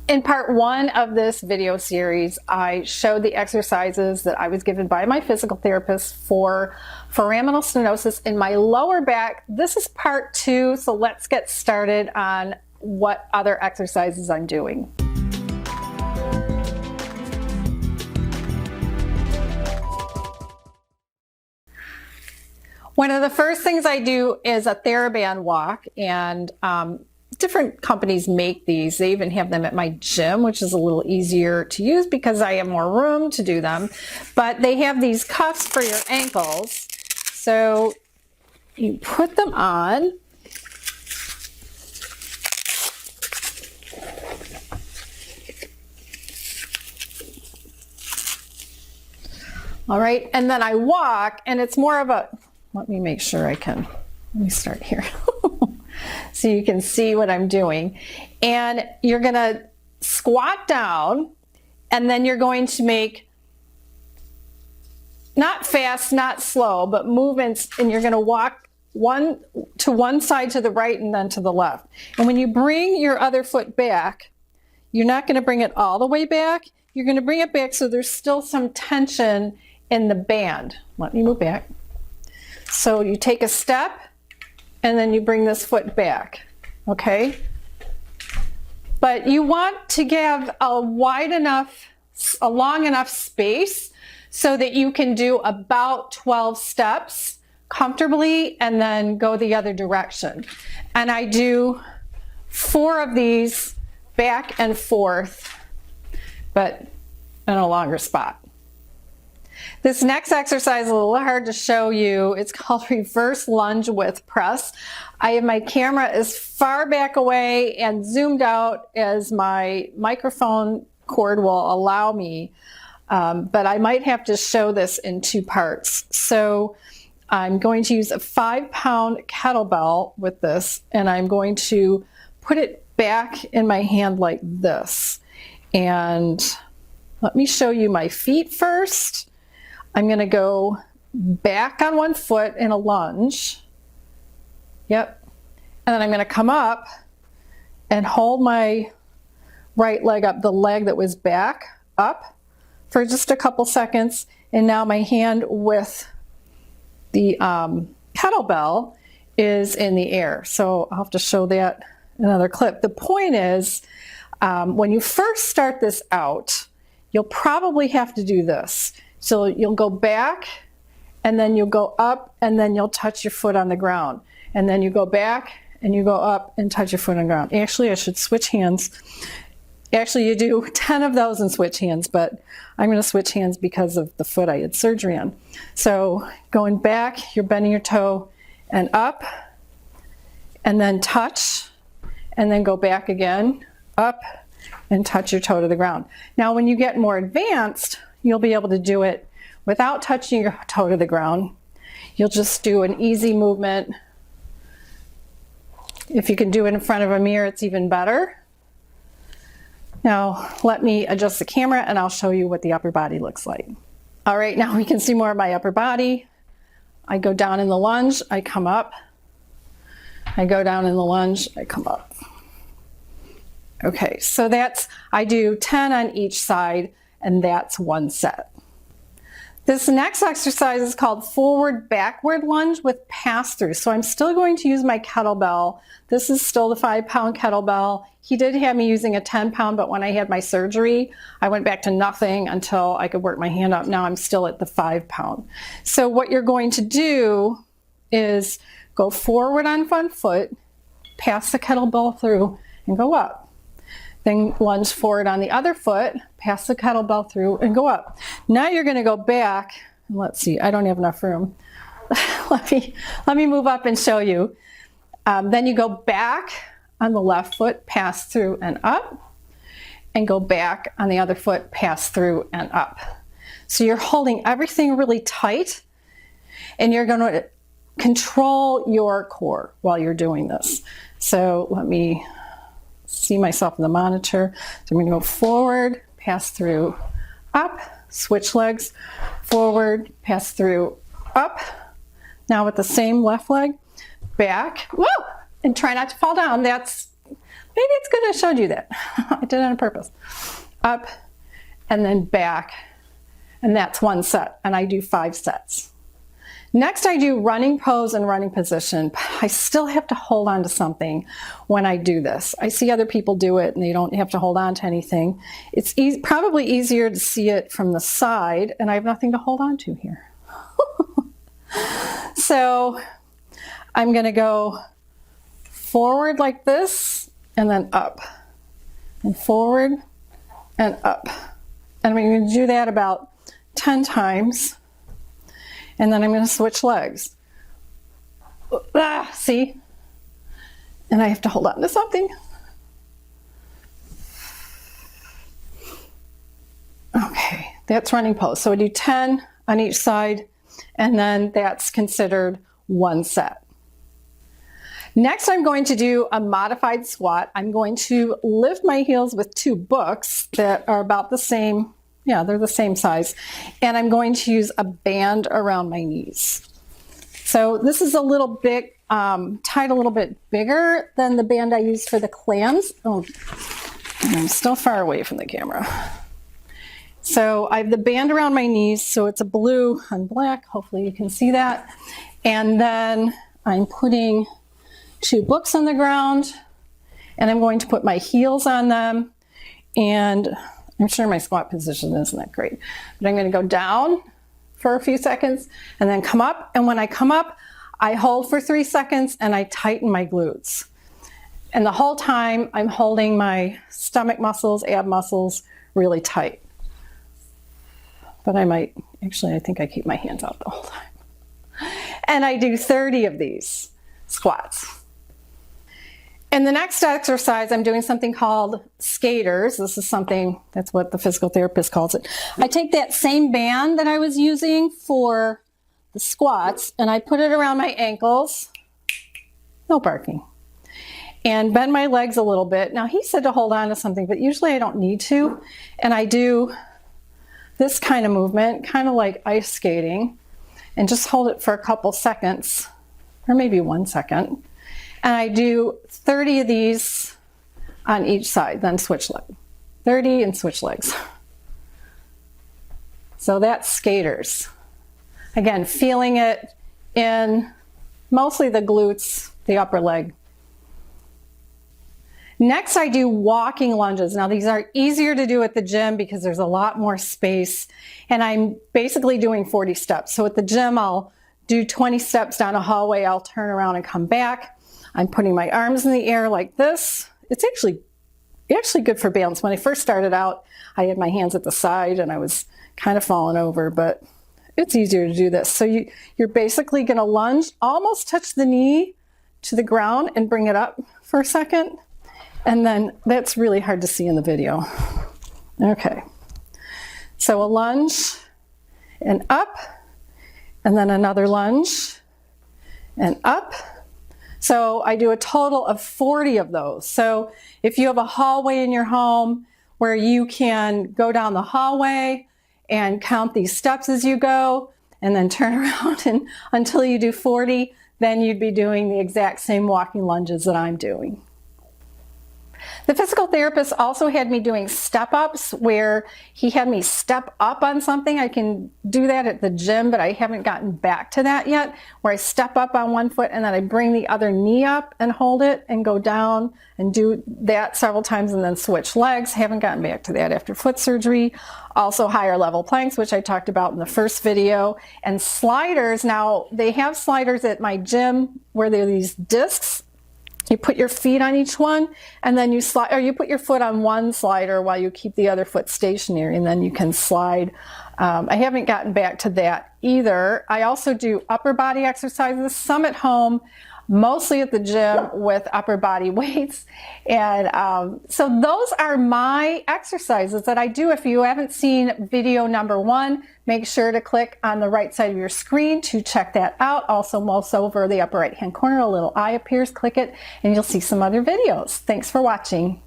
In part 1 of this video series, I showed the exercises that I was given by my physical therapist for foraminal stenosis in my lower back. This is part 2, so let's get started on what other exercises I'm doing. One of the first things I do is a TheraBand walk, and different companies make these. They even have them at my gym, which is a little easier to use because I have more room to do them. But they have these cuffs for your ankles. So you put them on. All right, and then I walk, and it's more of a, let me make sure I can, let me start here. So you can see what I'm doing. And you're gonna squat down, and then you're going to make, not fast, not slow, but movements, and you're gonna walk one side to the right and then to the left. And when you bring your other foot back, you're not gonna bring it all the way back. You're gonna bring it back so there's still some tension in the band. Let me move back. So you take a step, and then you bring this foot back, okay? But you want to give a wide enough, a long enough space so that you can do about 12 steps comfortably and then go the other direction. And I do 4 of these back and forth, but in a longer spot. This next exercise is a little hard to show you. It's called reverse lunge with press. I have my camera as far back away and zoomed out as my microphone cord will allow me, but I might have to show this in 2 parts. So I'm going to use a 5-pound kettlebell with this, and I'm going to put it back in my hand like this. And let me show you my feet first. I'm going to go back on one foot in a lunge. Yep. And then I'm going to come up and hold my right leg up, the leg that was back up for just a couple seconds. And now my hand with the kettlebell is in the air. So I'll have to show that in another clip. The point is, when you first start this out, you'll probably have to do this. So you'll go back, and then you'll go up, and then you'll touch your foot on the ground. And then you go back, and you go up and touch your foot on the ground. Actually, I should switch hands. Actually, you do 10 of those and switch hands, but I'm going to switch hands because of the foot I had surgery on. So going back, you're bending your toe and up, and then touch, and then go back again, up, and touch your toe to the ground. Now, when you get more advanced, you'll be able to do it without touching your toe to the ground. You'll just do an easy movement. If you can do it in front of a mirror, it's even better. Now, let me adjust the camera and I'll show you what the upper body looks like. All right, now we can see more of my upper body. I go down in the lunge, I come up. I go down in the lunge, I come up. Okay, so that's, I do 10 on each side, and that's 1 set. This next exercise is called forward backward lunge with pass through. So I'm still going to use my kettlebell. This is still the 5-pound kettlebell. He did have me using a 10-pound, but when I had my surgery, I went back to nothing until I could work my hand up. Now I'm still at the 5-pound. So what you're going to do is go forward on one foot, pass the kettlebell through, and go up. Then lunge forward on the other foot, pass the kettlebell through, and go up. Now you're going to go back. Let's see, I don't have enough room. let me move up and show you. Then you go back on the left foot, pass through and up, and go back on the other foot, pass through and up. So you're holding everything really tight, and you're going to control your core while you're doing this. So let me see myself in the monitor. So I'm going to go forward, pass through, up, switch legs, forward, pass through, up. Now with the same left leg, back, whoa, and try not to fall down. That's maybe it's good I showed you that. I did it on purpose. Up and then back, and that's one set, and I do 5 sets. Next, I do running pose and running position. I still have to hold on to something when I do this. I see other people do it and they don't have to hold on to anything. It's probably easier to see it from the side, and I have nothing to hold on to here. So I'm going to go forward like this, and then up, and forward and up. And I'm going to do that about 10 times. And then I'm going to switch legs. See? And I have to hold on to something. Okay, that's running pose. So I do 10 on each side, and then that's considered one set. Next, I'm going to do a modified squat. I'm going to lift my heels with 2 books that are about the same. Yeah, they're the same size. And I'm going to use a band around my knees. So this is a little bit, tied a little bit bigger than the band I used for the clams. Oh, I'm still far away from the camera. So I have the band around my knees, so it's a blue on black. Hopefully you can see that. And then I'm putting 2 books on the ground, and I'm going to put my heels on them, and I'm sure my squat position isn't that great, but I'm going to go down for a few seconds and then come up. And when I come up, I hold for 3 seconds and I tighten my glutes. And the whole time I'm holding my stomach muscles, ab muscles really tight. But I think I keep my hands out the whole time. And I do 30 of these squats. In the next exercise, I'm doing something called skaters. This is something, that's what the physical therapist calls it. I take that same band that I was using for the squats, and I put it around my ankles. No barking. And bend my legs a little bit. Now, he said to hold on to something, but usually I don't need to. And I do this kind of movement, kind of like ice skating, and just hold it for a couple seconds, or maybe 1 second. And I do 30 of these on each side, then switch leg. 30 and switch legs. So that's skaters. Again, feeling it in mostly the glutes, the upper leg. Next, I do walking lunges. Now, these are easier to do at the gym because there's a lot more space, and I'm basically doing 40 steps. So at the gym, I'll do 20 steps down a hallway, I'll turn around and come back. I'm putting my arms in the air like this. It's actually good for balance. When I first started out, I had my hands at the side and I was kind of falling over, but it's easier to do this. So you're basically going to lunge, almost touch the knee to the ground and bring it up for a second. And then that's really hard to see in the video. Okay. So a lunge and up, and then another lunge and up. So I do a total of 40 of those. So if you have a hallway in your home where you can go down the hallway and count these steps as you go, and then turn around and until you do 40, then you'd be doing the exact same walking lunges that I'm doing. The physical therapist also had me doing step-ups where he had me step up on something. I can do that at the gym, but I haven't gotten back to that yet, where I step up on one foot and then I bring the other knee up and hold it and go down and do that several times and then switch legs. Haven't gotten back to that after foot surgery. Also higher level planks, which I talked about in the first video, and sliders. Now, they have sliders at my gym where they're these discs. You put your feet on each one, and then you slide, or you put your foot on one slider while you keep the other foot stationary, and then you can slide. I haven't gotten back to that either. I also do upper body exercises, some at home, mostly at the gym with upper body weights. And so those are my exercises that I do. If you haven't seen video number 1, make sure to click on the right side of your screen to check that out. Also, mouse over the upper right hand corner, a little eye appears, click it, and you'll see some other videos. Thanks for watching.